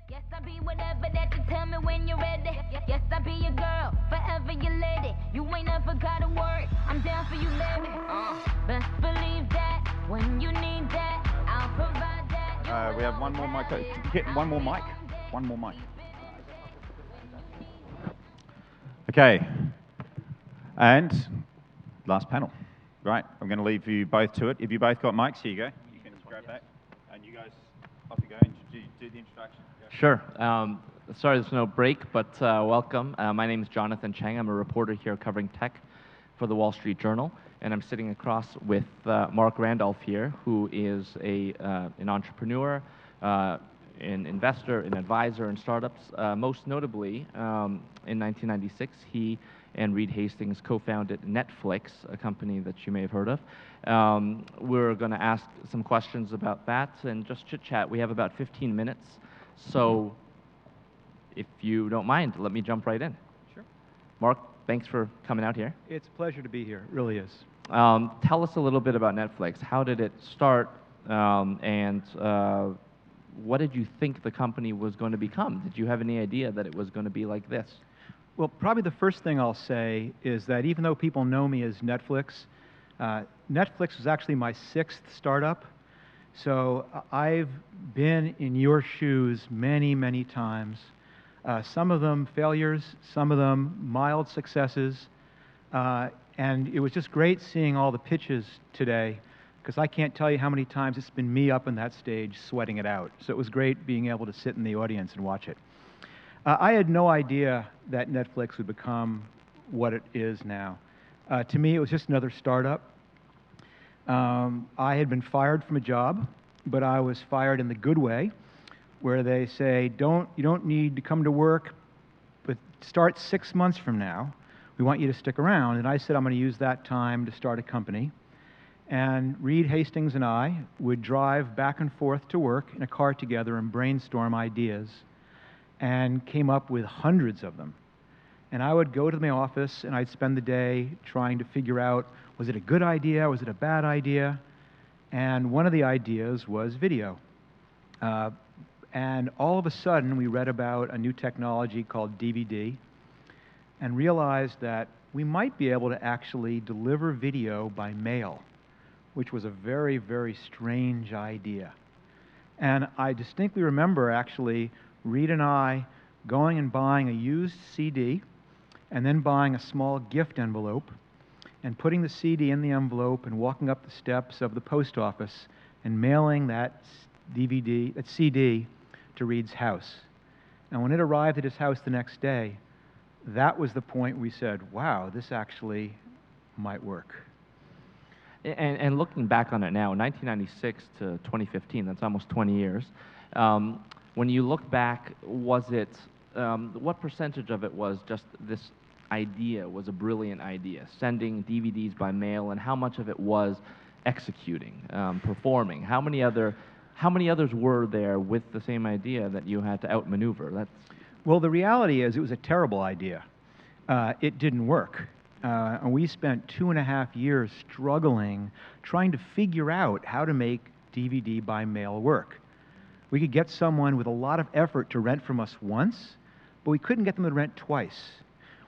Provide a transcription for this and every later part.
Yes, I'll be whatever that you tell me when you're ready. Yes, I'll be your girl, forever your lady. You ain't never gotta worry, I'm down for you, baby. Best believe that when you need that, I'll provide that. We have one more mic. Get one more mic. One more mic. Okay. And last panel. Right. I'm going to leave you both to it. If you both got mics, here you go. You can grab that. And you guys, off you go. Do the introduction. Go. Sure. Sorry there's no break, but welcome. My name is Jonathan Cheng. I'm a reporter here covering tech for the Wall Street Journal. And I'm sitting across with Marc Randolph here, who is an entrepreneur, an investor, an advisor in startups. Most notably, in 1996, he and Reed Hastings co-founded Netflix, a company that you may have heard of. We're going to ask some questions about that and just chit-chat. We have about 15 minutes, so if you don't mind, let me jump right in. Sure. Marc, thanks for coming out here. It's a pleasure to be here. It really is. Tell us a little bit about Netflix. How did it start, and what did you think the company was going to become? Did you have any idea that it was going to be like this? Well, probably the first thing I'll say is that even though people know me as Netflix, Netflix was actually my 6th startup. So I've been in your shoes many, many times. Some of them failures, some of them mild successes. And it was just great seeing all the pitches today, because I can't tell you how many times it's been me up on that stage sweating it out. So it was great being able to sit in the audience and watch it. I had no idea that Netflix would become what it is now. To me, it was just another startup. I had been fired from a job, but I was fired in the good way, where they say, you don't need to come to work, but start 6 months from now. We want you to stick around. And I said, I'm going to use that time to start a company. And Reed Hastings and I would drive back and forth to work in a car together and brainstorm ideas, and came up with hundreds of them. And I would go to my office and I'd spend the day trying to figure out, was it a good idea, was it a bad idea? And one of the ideas was video. And all of a sudden we read about a new technology called DVD and realized that we might be able to actually deliver video by mail, which was a very, very strange idea. And I distinctly remember actually Reed and I going and buying a used CD and then buying a small gift envelope and putting the CD in the envelope and walking up the steps of the post office and mailing that CD to Reed's house. And when it arrived at his house the next day, that was the point we said, wow, this actually might work. And looking back on it now, 1996 to 2015, that's almost 20 years. When you look back, was it, what percentage of it was just this idea, was a brilliant idea, sending DVDs by mail, and how much of it was executing, performing? How many others were there with the same idea that you had to outmaneuver? Well, the reality is it was a terrible idea. It didn't work. And we spent 2.5 years struggling, trying to figure out how to make DVD by mail work. We could get someone with a lot of effort to rent from us once, but we couldn't get them to rent twice.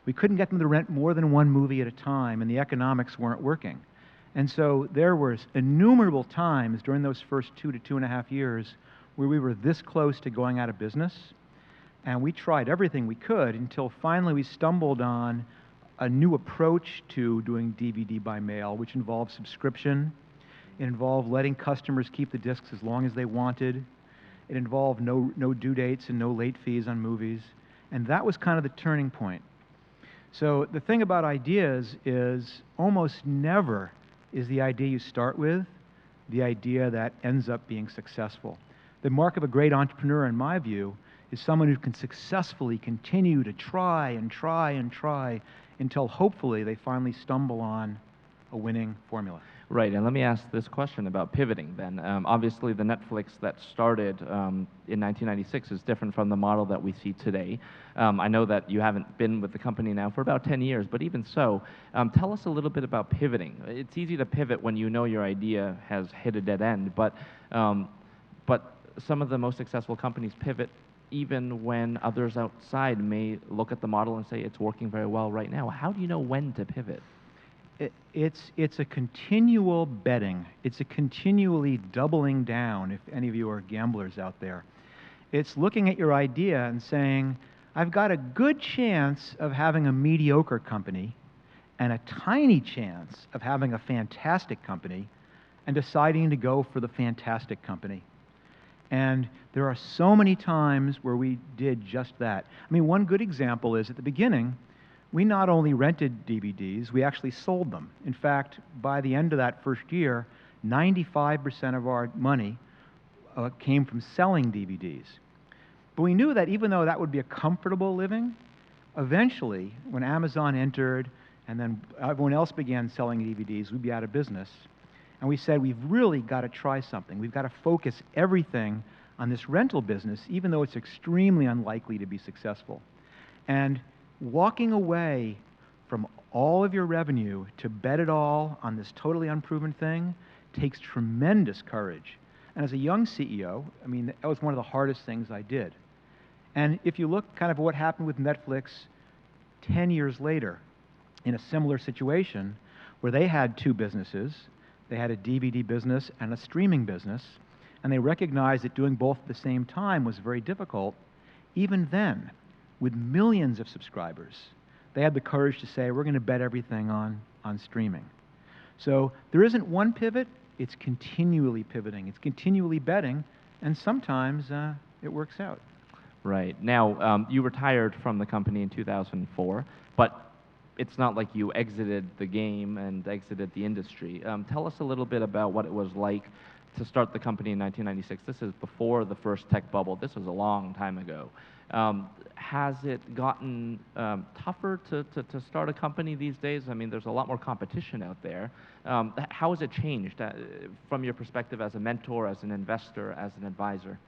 We couldn't get them to rent more than one movie at a time, and the economics weren't working. And so there were innumerable times during those first 2 to 2.5 years where we were this close to going out of business, and we tried everything we could until finally we stumbled on a new approach to doing DVD by mail, which involved subscription. It involved letting customers keep the discs as long as they wanted. It involved no due dates and no late fees on movies. And that was kind of the turning point. So the thing about ideas is almost never is the idea you start with the idea that ends up being successful. The mark of a great entrepreneur, in my view, is someone who can successfully continue to try and try and try until hopefully they finally stumble on a winning formula. Right, and let me ask this question about pivoting then. Obviously, the Netflix that started in 1996 is different from the model that we see today. I know that you haven't been with the company now for about 10 years, but even so, tell us a little bit about pivoting. It's easy to pivot when you know your idea has hit a dead end, but some of the most successful companies pivot even when others outside may look at the model and say it's working very well right now? How do you know when to pivot? It's a continual betting. It's a continually doubling down, if any of you are gamblers out there. It's looking at your idea and saying, I've got a good chance of having a mediocre company and a tiny chance of having a fantastic company, and deciding to go for the fantastic company. And there are so many times where we did just that. I mean, one good example is at the beginning, we not only rented DVDs, we actually sold them. In fact, by the end of that first year, 95% of our money came from selling DVDs. But we knew that even though that would be a comfortable living, eventually, when Amazon entered and then everyone else began selling DVDs, we'd be out of business. And we said, we've really got to try something. We've got to focus everything on this rental business, even though it's extremely unlikely to be successful. And walking away from all of your revenue to bet it all on this totally unproven thing takes tremendous courage. And as a young CEO, I mean, that was one of the hardest things I did. And if you look kind of at what happened with Netflix 10 years later, in a similar situation, where they had two businesses, they had a DVD business and a streaming business, and they recognized that doing both at the same time was very difficult. Even then, with millions of subscribers, they had the courage to say, we're going to bet everything on streaming. So there isn't one pivot, it's continually pivoting, it's continually betting, and sometimes it works out. Right. Now, you retired from the company in 2004, but it's not like you exited the game and exited the industry. Tell us a little bit about what it was like to start the company in 1996. This is before the first tech bubble. This was a long time ago. Has it gotten tougher to start a company these days? I mean, there's a lot more competition out there. How has it changed from your perspective as a mentor, as an investor, as an advisor?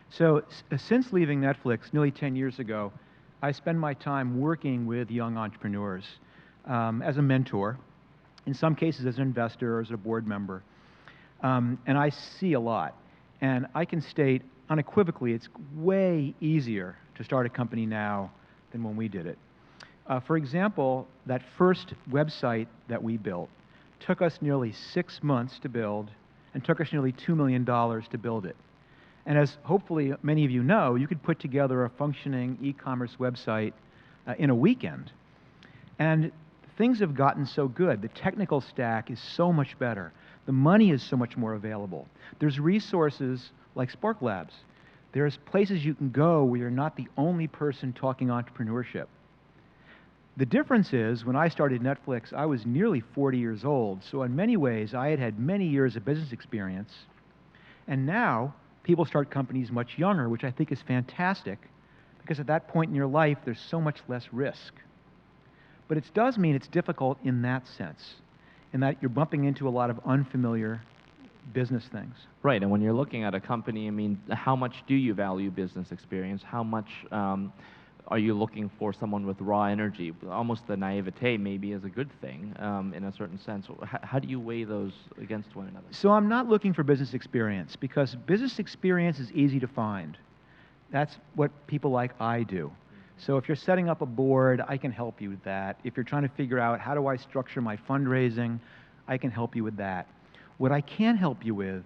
So since leaving Netflix nearly 10 years ago, I spend my time working with young entrepreneurs as a mentor, in some cases as an investor or as a board member. And I see a lot. And I can state unequivocally it's way easier to start a company now than when we did it. For example, that first website that we built took us nearly 6 months to build and took us nearly $2 million to build it. And as hopefully many of you know, you could put together a functioning e-commerce website in a weekend. And things have gotten so good. The technical stack is so much better. The money is so much more available. There's resources like SparkLabs. There's places you can go where you're not the only person talking entrepreneurship. The difference is, when I started Netflix, I was nearly 40 years old. So in many ways, I had had many years of business experience. And now, people start companies much younger, which I think is fantastic, because at that point in your life, there's so much less risk. But it does mean it's difficult in that sense, in that you're bumping into a lot of unfamiliar business things. Right, and when you're looking at a company, I mean, how much do you value business experience? How much are you looking for someone with raw energy? Almost the naivete maybe is a good thing in a certain sense. How do you weigh those against one another? So I'm not looking for business experience, because business experience is easy to find. That's what people like I do. So if you're setting up a board, I can help you with that. If you're trying to figure out how do I structure my fundraising, I can help you with that. What I can help you with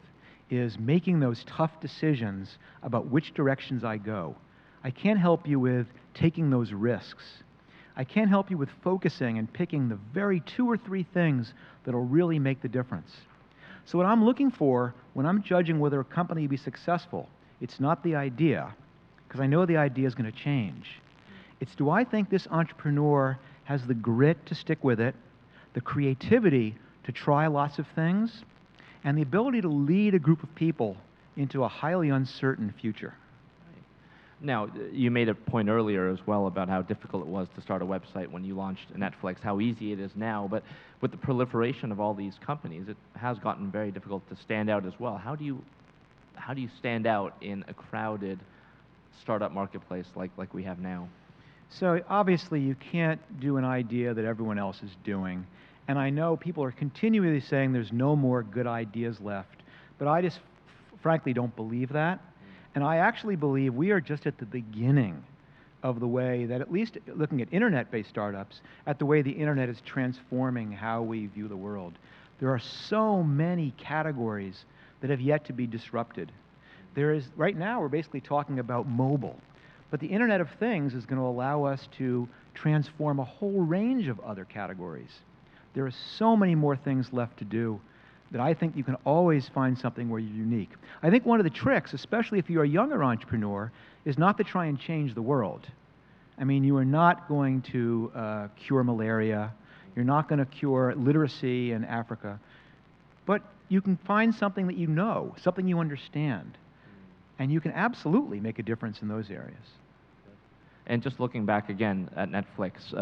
is making those tough decisions about which directions I go. I can't help you with taking those risks. I can't help you with focusing and picking the very 2 or 3 things that'll really make the difference. So what I'm looking for when I'm judging whether a company will be successful, it's not the idea, because I know the idea is going to change. It's, do I think this entrepreneur has the grit to stick with it, the creativity to try lots of things, and the ability to lead a group of people into a highly uncertain future. Now, you made a point earlier as well about how difficult it was to start a website when you launched Netflix, how easy it is now, but with the proliferation of all these companies, it has gotten very difficult to stand out as well. How do you stand out in a crowded startup marketplace like we have now? So obviously you can't do an idea that everyone else is doing. And I know people are continually saying there's no more good ideas left, but I just frankly don't believe that. And I actually believe we are just at the beginning of the way that, at least looking at internet-based startups, at the way the internet is transforming how we view the world. There are so many categories that have yet to be disrupted. Right now, we're basically talking about mobile. But the Internet of Things is going to allow us to transform a whole range of other categories. There are so many more things left to do that I think you can always find something where you're unique. I think one of the tricks, especially if you're a younger entrepreneur, is not to try and change the world. I mean, you are not going to cure malaria. You're not going to cure literacy in Africa. But you can find something that you know, something you understand. And you can absolutely make a difference in those areas. And just looking back again at Netflix,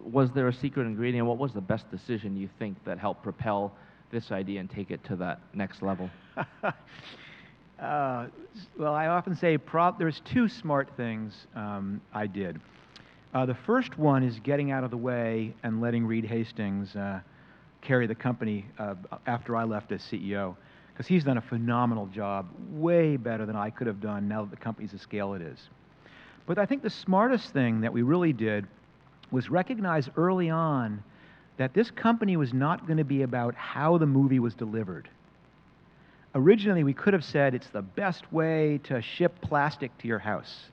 was there a secret ingredient? What was the best decision you think that helped propel this idea and take it to that next level? Well, I often say there's two smart things I did. The first one is getting out of the way and letting Reed Hastings carry the company after I left as CEO, because he's done a phenomenal job, way better than I could have done now that the company's the scale it is. But I think the smartest thing that we really did was recognize early on that this company was not going to be about how the movie was delivered. Originally, we could have said it's the best way to ship plastic to your house.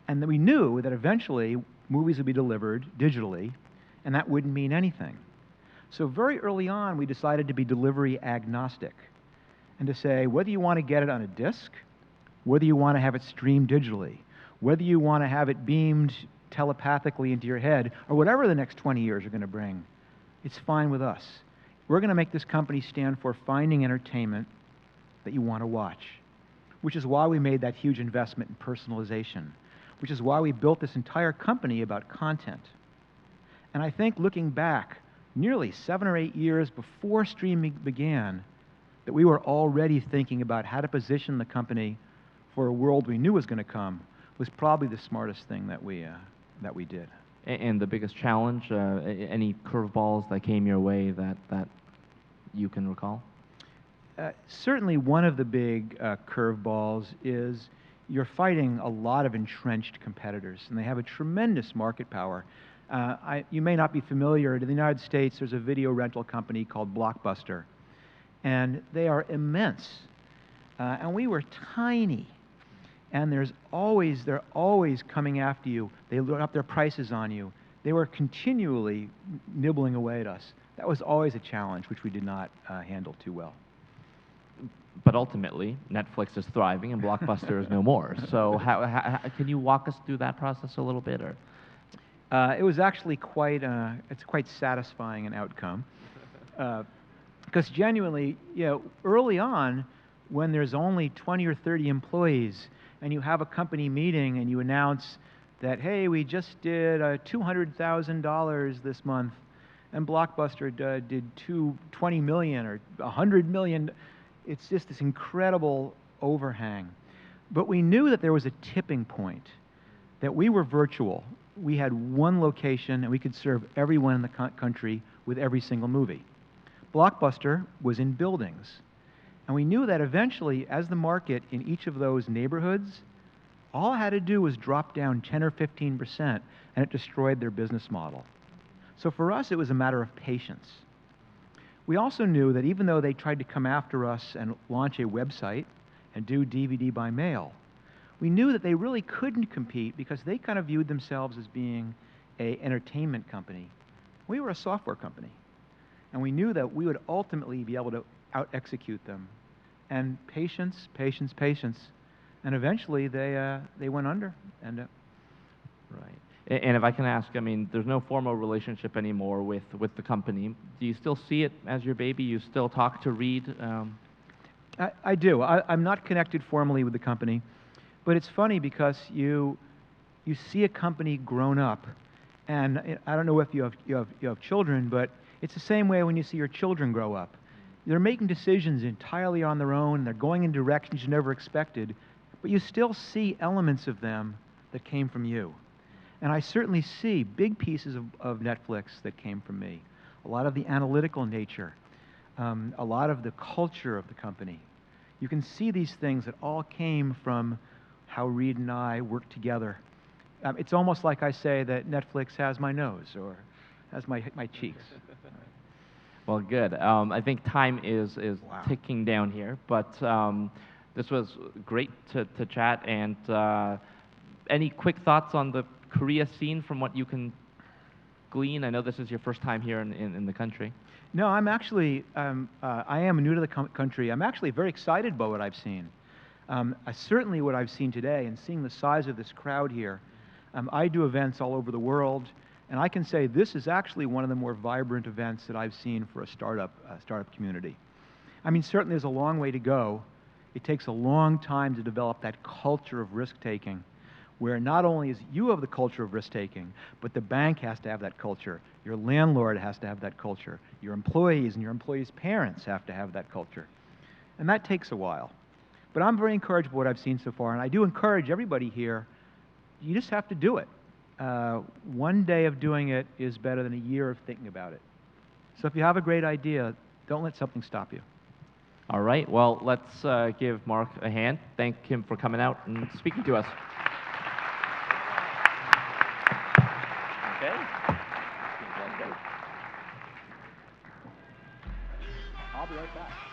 And then we knew that eventually movies would be delivered digitally, and that wouldn't mean anything. So very early on, we decided to be delivery agnostic and to say whether you want to get it on a disc, whether you want to have it streamed digitally, whether you want to have it beamed telepathically into your head, or whatever the next 20 years are going to bring, it's fine with us. We're going to make this company stand for finding entertainment that you want to watch, which is why we made that huge investment in personalization, which is why we built this entire company about content. And I think looking back, nearly 7 or 8 years before streaming began, that we were already thinking about how to position the company for a world we knew was going to come was probably the smartest thing that we did. And the biggest challenge, any curveballs that came your way that you can recall? Certainly one of the big curveballs is you're fighting a lot of entrenched competitors, and they have a tremendous market power. You may not be familiar, in the United States there's a video rental company called Blockbuster, and they are immense. And we were tiny. And they're always coming after you. They load up their prices on you. They were continually nibbling away at us. That was always a challenge, which we did not handle too well. But ultimately, Netflix is thriving and Blockbuster is no more. So how can you walk us through that process a little bit? Or? It was actually quite satisfying an outcome. Because genuinely, early on, when there's only 20 or 30 employees, and you have a company meeting and you announce that, hey, we just did $200,000 this month, and Blockbuster did $20 million or $100 million, it's just this incredible overhang. But we knew that there was a tipping point, that we were virtual. We had one location, and we could serve everyone in the country with every single movie. Blockbuster was in buildings. And we knew that eventually, as the market in each of those neighborhoods, all it had to do was drop down 10 or 15%, and it destroyed their business model. So for us, it was a matter of patience. We also knew that even though they tried to come after us and launch a website and do DVD by mail, we knew that they really couldn't compete because they kind of viewed themselves as being an entertainment company. We were a software company. And we knew that we would ultimately be able to out-execute them. And patience, patience, patience. And eventually they went under. And Right. And if I can ask, I mean, there's no formal relationship anymore with the company. Do you still see it as your baby? You still talk to Reed? I do. I'm not connected formally with the company. But it's funny because you see a company grown up. And I don't know if you have children, but it's the same way when you see your children grow up. They're making decisions entirely on their own. They're going in directions you never expected, but you still see elements of them that came from you. And I certainly see big pieces of Netflix that came from me. A lot of the analytical nature, a lot of the culture of the company. You can see these things that all came from how Reed and I worked together. It's almost like I say that Netflix has my nose or has my cheeks. Well, good. I think time is Wow. ticking down here, but this was great to chat. And any quick thoughts on the Korea scene from what you can glean? I know this is your first time here in the country. No, I'm actually, I am new to the country. I'm actually very excited by what I've seen. Certainly what I've seen today and seeing the size of this crowd here. I do events all over the world, and I can say this is actually one of the more vibrant events that I've seen for a startup community. I mean, certainly there's a long way to go. It takes a long time to develop that culture of risk-taking, where not only is you have the culture of risk-taking, but the bank has to have that culture. Your landlord has to have that culture. Your employees and your employees' parents have to have that culture. And that takes a while. But I'm very encouraged by what I've seen so far, and I do encourage everybody here, you just have to do it. One day of doing it is better than a year of thinking about it. So if you have a great idea, don't let something stop you. All right. Well, let's give Marc a hand. Thank him for coming out and speaking to us. Okay. I'll be right back.